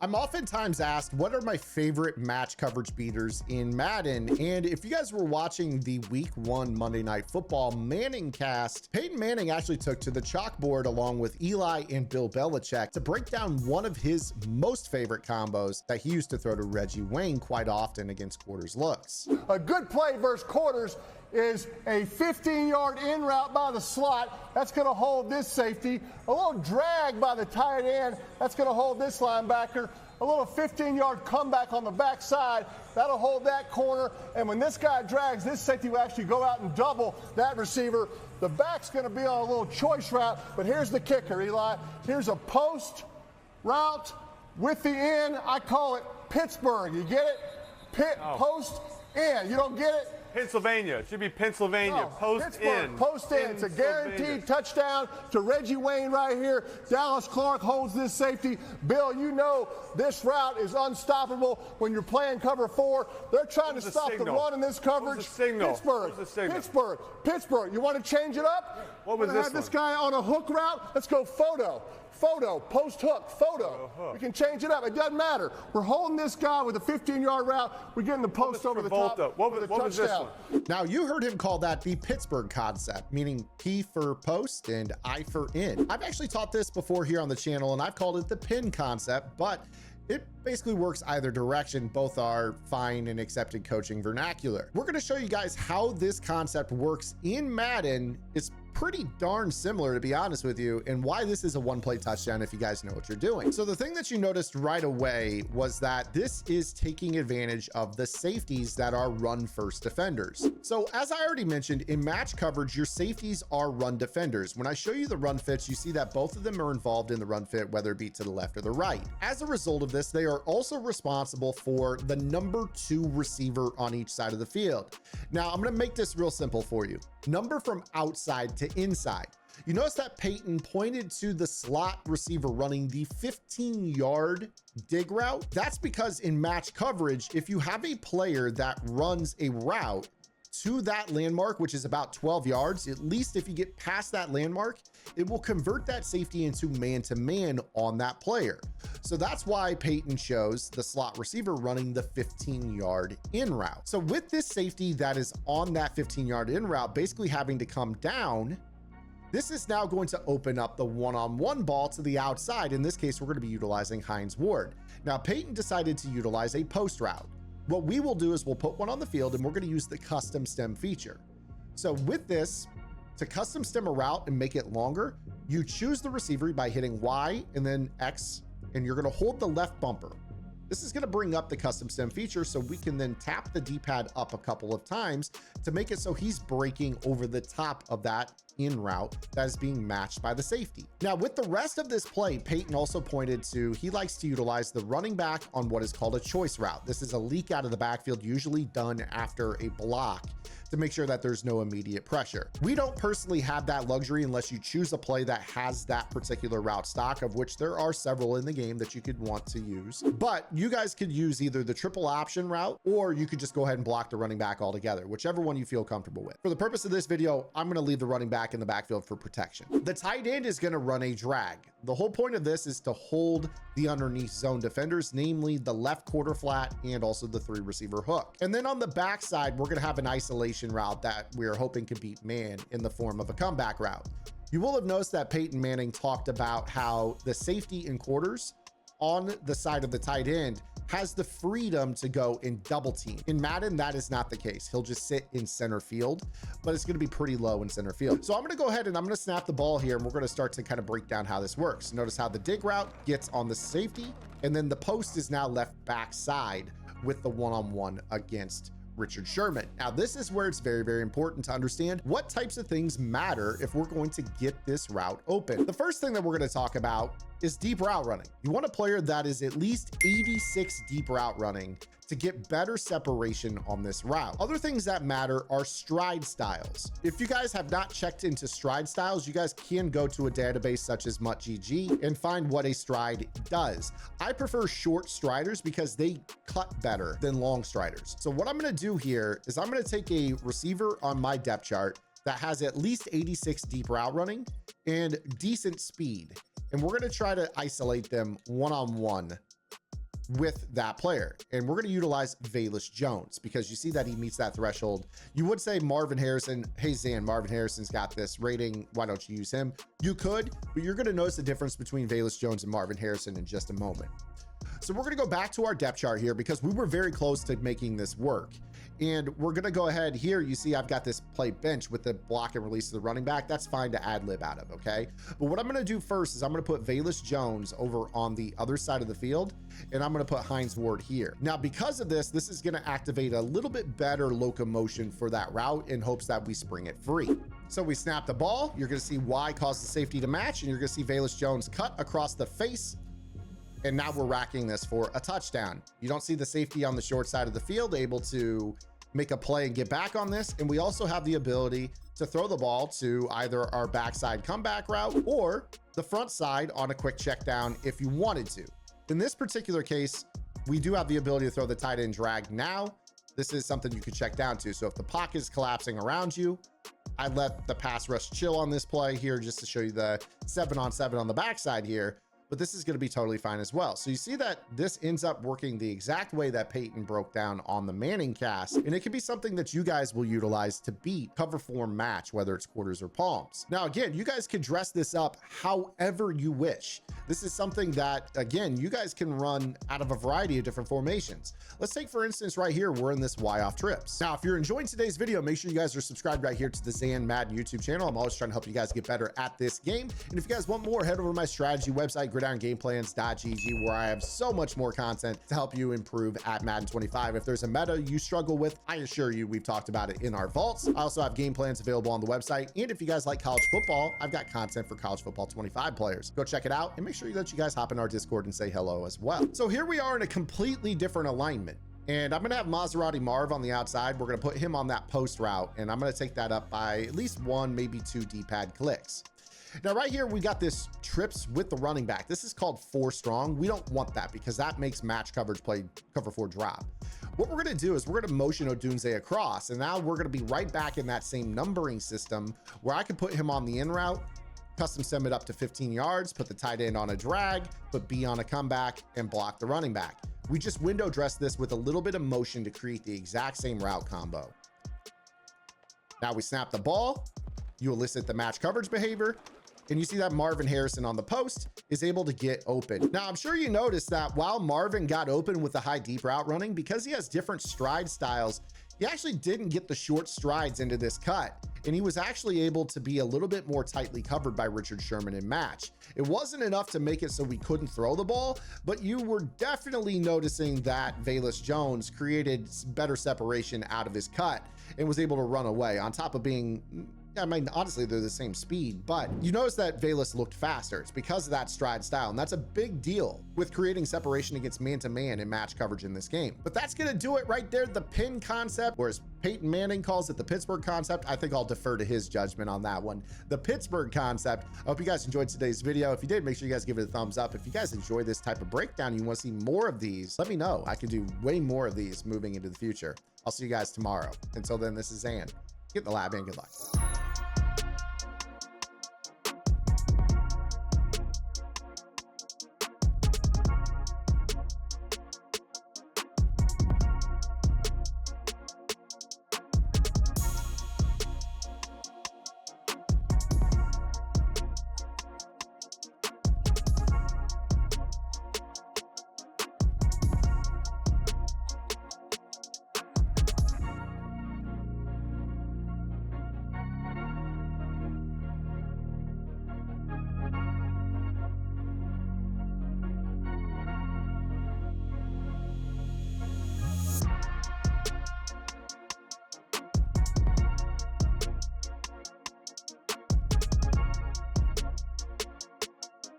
I'm oftentimes asked, what are my favorite match coverage beaters in Madden? And if you guys were watching the week 1 Monday Night Football Manning cast, Peyton Manning actually took to the chalkboard along with Eli and Bill Belichick to break down one of his most favorite combos that he used to throw to Reggie Wayne quite often against quarters looks. A good play versus quarters is a 15-yard in route by the slot. That's going to hold this safety. A little drag by the tight end. That's going to hold this linebacker. A little 15-yard comeback on the backside. That'll hold that corner. And when this guy drags, this safety will actually go out and double that receiver. The back's going to be on a little choice route. But here's the kicker, Eli. Here's a post route with the in. I call it Pittsburgh. You get it? Post in. You don't get it? Pennsylvania. It should be Pennsylvania. No, Post Pittsburgh, in. Post in. It's a guaranteed touchdown to Reggie Wayne right here. Dallas Clark holds this safety. Bill, you know this route is unstoppable when you're playing cover 4. They're trying to stop the run in this coverage. Pittsburgh. You want to change it up? What was this have this guy on a hook route? Let's go photo, post hook, photo. We can change it up. It doesn't matter. We're holding this guy with a 15-yard route. We're getting the post over the top. What was this one? Now, you heard him call that the Pittsburgh concept, meaning P for post and I for in. I've actually taught this before here on the channel, and I've called it the pin concept, but it basically works either direction. Both are fine and accepted coaching vernacular. We're going to show you guys how this concept works in Madden. It's pretty darn similar, to be honest with you, and why this is a one-play touchdown if you guys know what you're doing. So the thing that you noticed right away was that this is taking advantage of the safeties that are run first defenders. So as I already mentioned, in match coverage, your safeties are run defenders. When I show you the run fits, you see that both of them are involved in the run fit, whether it be to the left or the right. As a result of this, they are also responsible for the number 2 receiver on each side of the field. Now, I'm going to make this real simple for you. Number from outside to inside. You notice that Peyton pointed to the slot receiver running the 15-yard dig route. That's because in match coverage, if you have a player that runs a route to that landmark, which is about 12 yards, at least if you get past that landmark, it will convert that safety into man-to-man on that player. So that's why Peyton shows the slot receiver running the 15-yard in route. So with this safety that is on that 15-yard in route, basically having to come down, this is now going to open up the one-on-one ball to the outside. In this case, we're going to be utilizing Hines Ward. Now, Peyton decided to utilize a post route. What we will do is we'll put one on the field and we're going to use the custom stem feature. So with this, to custom stem a route and make it longer, you choose the receiver by hitting Y and then X, and you're going to hold the left bumper. This is going to bring up the custom stem feature so we can then tap the D-pad up a couple of times to make it so he's breaking over the top of that in route that is being matched by the safety. Now, with the rest of this play, Peyton also pointed to, he likes to utilize the running back on what is called a choice route. This is a leak out of the backfield, usually done after a block, to make sure that there's no immediate pressure. We don't personally have that luxury unless you choose a play that has that particular route stock, of which there are several in the game that you could want to use. But you guys could use either the triple option route, or you could just go ahead and block the running back altogether, whichever one you feel comfortable with. For the purpose of this video, I'm going to leave the running back in the backfield for protection. The tight end is going to run a drag. The whole point of this is to hold the underneath zone defenders, namely the left quarter flat and also the 3 receiver hook. And then on the backside, we're going to have an isolation route that we are hoping can beat man in the form of a comeback route. You will have noticed that Peyton Manning talked about how the safety in quarters on the side of the tight end has the freedom to go in double team. In Madden, that is not the case. He'll just sit in center field, but it's going to be pretty low in center field. So I'm going to go ahead and I'm going to snap the ball here, and we're going to start to kind of break down how this works. Notice how the dig route gets on the safety, and then the post is now left backside with the one-on-one against Richard Sherman. Now, this is where it's very, very important to understand what types of things matter if we're going to get this route open. The first thing that we're going to talk about is deep route running. You want a player that is at least 86 deep route running to get better separation on this route. Other things that matter are stride styles. If you guys have not checked into stride styles, you guys can go to a database such as MuttGG and find what a stride does. I prefer short striders because they cut better than long striders. So what I'm going to do here is I'm going to take a receiver on my depth chart that has at least 86 deep route running and decent speed. And we're going to try to isolate them one-on-one with that player. And we're going to utilize Velus Jones because you see that he meets that threshold. You would say Marvin Harrison, hey Zan, Marvin Harrison's got this rating, why don't you use him? You could, but you're going to notice the difference between Velus Jones and Marvin Harrison in just a moment. So we're going to go back to our depth chart here because we were very close to making this work. And we're going to go ahead here. You see, I've got this play bench with the block and release of the running back. That's fine to ad lib out of, okay? But what I'm going to do first is I'm going to put Velus Jones over on the other side of the field, and I'm going to put Hines Ward here. Now, because of this is going to activate a little bit better locomotion for that route in hopes that we spring it free. So we snap the ball. You're going to see Y cause the safety to match, and you're going to see Velus Jones cut across the face. And now we're racking this for a touchdown. You don't see the safety on the short side of the field able to make a play and get back on this. And we also have the ability to throw the ball to either our backside comeback route or the front side on a quick check down if you wanted to. In this particular case, we do have the ability to throw the tight end drag now. This is something you could check down to. So if the pocket is collapsing around you, I let the pass rush chill on this play here just to show you the 7-on-7 on the backside here. But this is going to be totally fine as well. So you see that this ends up working the exact way that Peyton broke down on the Manning cast. And it can be something that you guys will utilize to beat cover form match, whether it's quarters or palms. Now, again, you guys can dress this up however you wish. This is something that, again, you guys can run out of a variety of different formations. Let's take, for instance, right here, we're in this Y off trips. Now, if you're enjoying today's video, make sure you guys are subscribed right here to the Zan Madden YouTube channel. I'm always trying to help you guys get better at this game. And if you guys want more, head over to my strategy website, gridirongameplans.gg, where I have so much more content to help you improve at Madden 25. If there's a meta you struggle with, I assure you we've talked about it in our vaults. I also have game plans available on the website. And if you guys like college football, I've got content for college football 25 players. Go check it out and make sure that you guys hop in our Discord and say hello as well. So here we are in a completely different alignment. And I'm going to have Maserati Marv on the outside. We're going to put him on that post route, and I'm going to take that up by at least 1, maybe 2 D-pad clicks. Now, right here, we got this trips with the running back. This is called 4 strong. We don't want that because that makes match coverage play cover 4 drop. What we're going to do is we're going to motion Odunze across, and now we're going to be right back in that same numbering system where I can put him on the in route, custom sim it up to 15 yards, put the tight end on a drag, put B on a comeback, and block the running back. We just window dress this with a little bit of motion to create the exact same route combo. Now we snap the ball, you elicit the match coverage behavior, and you see that Marvin Harrison on the post is able to get open. Now, I'm sure you noticed that while Marvin got open with the high deep route running, because he has different stride styles, he actually didn't get the short strides into this cut. And he was actually able to be a little bit more tightly covered by Richard Sherman in match. It wasn't enough to make it so we couldn't throw the ball, but you were definitely noticing that Velus Jones created better separation out of his cut and was able to run away on top of being, I mean, honestly, they're the same speed, but you notice that Velus looked faster. It's because of that stride style, and that's a big deal with creating separation against man-to-man in match coverage in this game. But that's going to do it right there, the pin concept, whereas Peyton Manning calls it the Pittsburgh concept. I think I'll defer to his judgment on that one. The Pittsburgh concept. I hope you guys enjoyed today's video. If you did, make sure you guys give it a thumbs up. If you guys enjoy this type of breakdown, you want to see more of these, let me know. I can do way more of these moving into the future. I'll see you guys tomorrow. Until then, this is Zan. Get in the lab and good luck.